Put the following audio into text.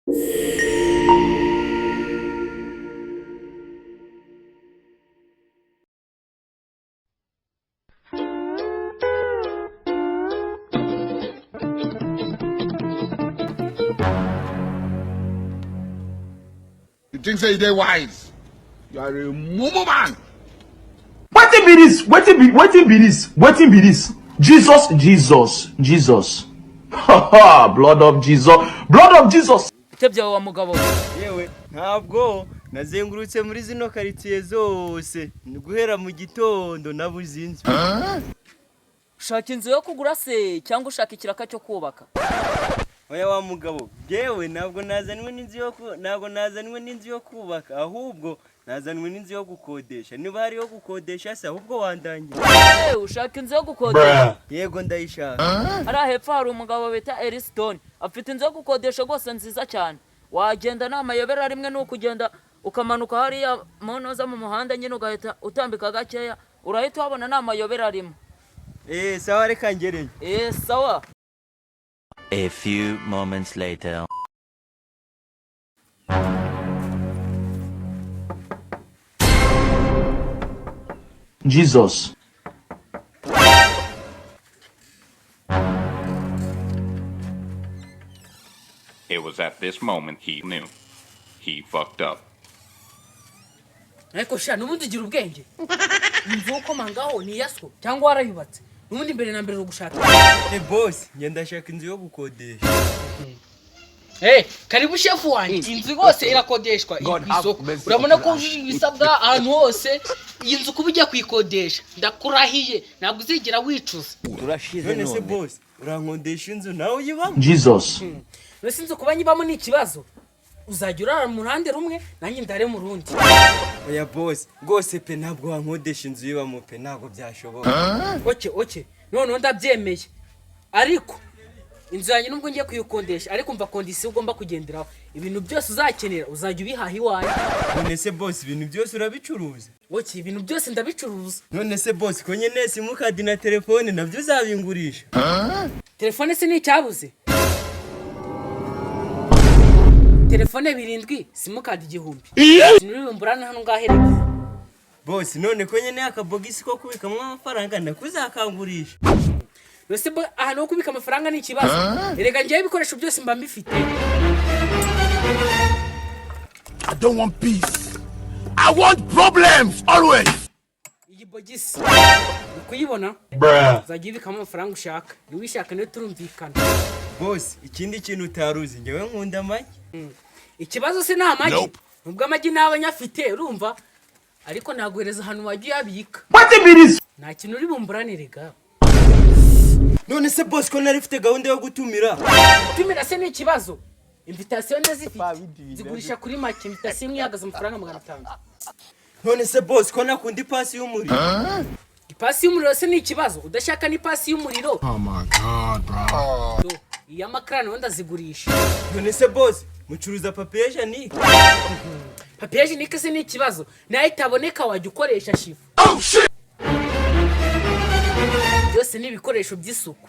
You think say they wise? You are a mumu man. Wetin be this? Wetin be this? Jesus. Blood of Jesus. Tebya wa mugabo. Yewe ntabwo nazengurutse muri zino quartier zose guhera mu gitondo nabuze inzu. Ushaka inzu yo kugura se cyangwa ushaka ikiraka cyo kubaka? Oya wa mugabo, yewe ntabwo nazanwe n'inzu yo kubaka, ahubwo nazanwe n'inzu yo gukodesha. Niba hari yo gukodesha se ahubwo wandangira. Ushaka inzu yo gukodesha? Yego ndayishaka. Ara hepfo hari umugabo bita Elly afite inzu yo gukodesha rwose nziza cyane. Wagenda n'amayobera rimwe no kugenda ukamanuka hariya monoza mu muhanda nyine ugahita utambika gakeya urahita wabona n'amayobera rimwe. Sawa reka ngereye. Sawa. A few moments later. Jesus. It was at this moment he knew. He fucked up. Ariko sha nubundi gira ubwenge. Inzu uko mangaho ni yasko cyangwa warayubatse. Nubundi mbere na mbere ugushaka. Boss, ngenda shaka inzu yo gukodesha. Karibu shefu wanjye. Inzu yose irakodeshwa isoko. Urabona ko ujije ibisabwa ahantu hose. Iyi nzu kuba ujya kuyikodesha. Ndakurahiye ntabwo uzigera wicuza. Urashize none. Se boss, urankondesha inzu nawe uyibamo? Jesus. Nose inzu kuba nyibamo ni ikibazo. Uzajya urara mu ruhande rumwe nanjye ndare mu rundi. Oya boss, rwose pe ntabwo wankodesha inzu yibamo pe ntabwo byashoboka. Okay. None ndabyemeye. Ariko inzu yanjye nubwo ngiye kuyikondesha ariko mva kondisiyo ugomba kugenderaho. Ibintu byose uzakenera uzajya ubihaha iwawe. None se boss, ibintu byose urabicuruza? Ibintu byose ndabicuruza. None se boss, ko nyene simukadi na telefone nabyo uzabingurisha? Telefone se ni cyabuze? Telefone 7 simukadi 1000. Nurumburana hano ngahereka. Boss, none ko nyene akabogisi ko kubikamwa amafaranga ndakuzakangurisha. Nose ahantu kubika amafaranga ni ikibazo. Erega ngiye ibikoresho byose mba mbifite. I don't want peace. I want problems always. Iyi bogisi ukuyibona? Zagiye ibikamo amafaranga ushaka. Ni wishaka ne turumvikana. Boss, ikindi kintu utaruzi ngewe nkunda amagi. Ikibazo se nta magi. Nubwo amagi n'abanyafite urumva? Ariko naguhereza hano wagiye abika. Wetin be this? Nta kintu uri bumburanirega. None se boss, ko narifite gahunda yo gutumira. Gutumira se ni ikibazo. Invitation ndazifite. Zigurisha kuri make invitation ihagaze amafaranga 500. None se boss, ko nakundi pasi y'umuriro. Ipasi y'umuriro se ni ikibazo. Udashaka ni pasi y'umuriro. Oh my God, bro. Iya makrano wenda zigurisha. None se boss, mucuruza papier hygienique? Papier hygienique se ni ikibazo. Nayo itaboneka wajya ukoresha shifu. Oh shit. Byose ni ibikoresho by'isuku.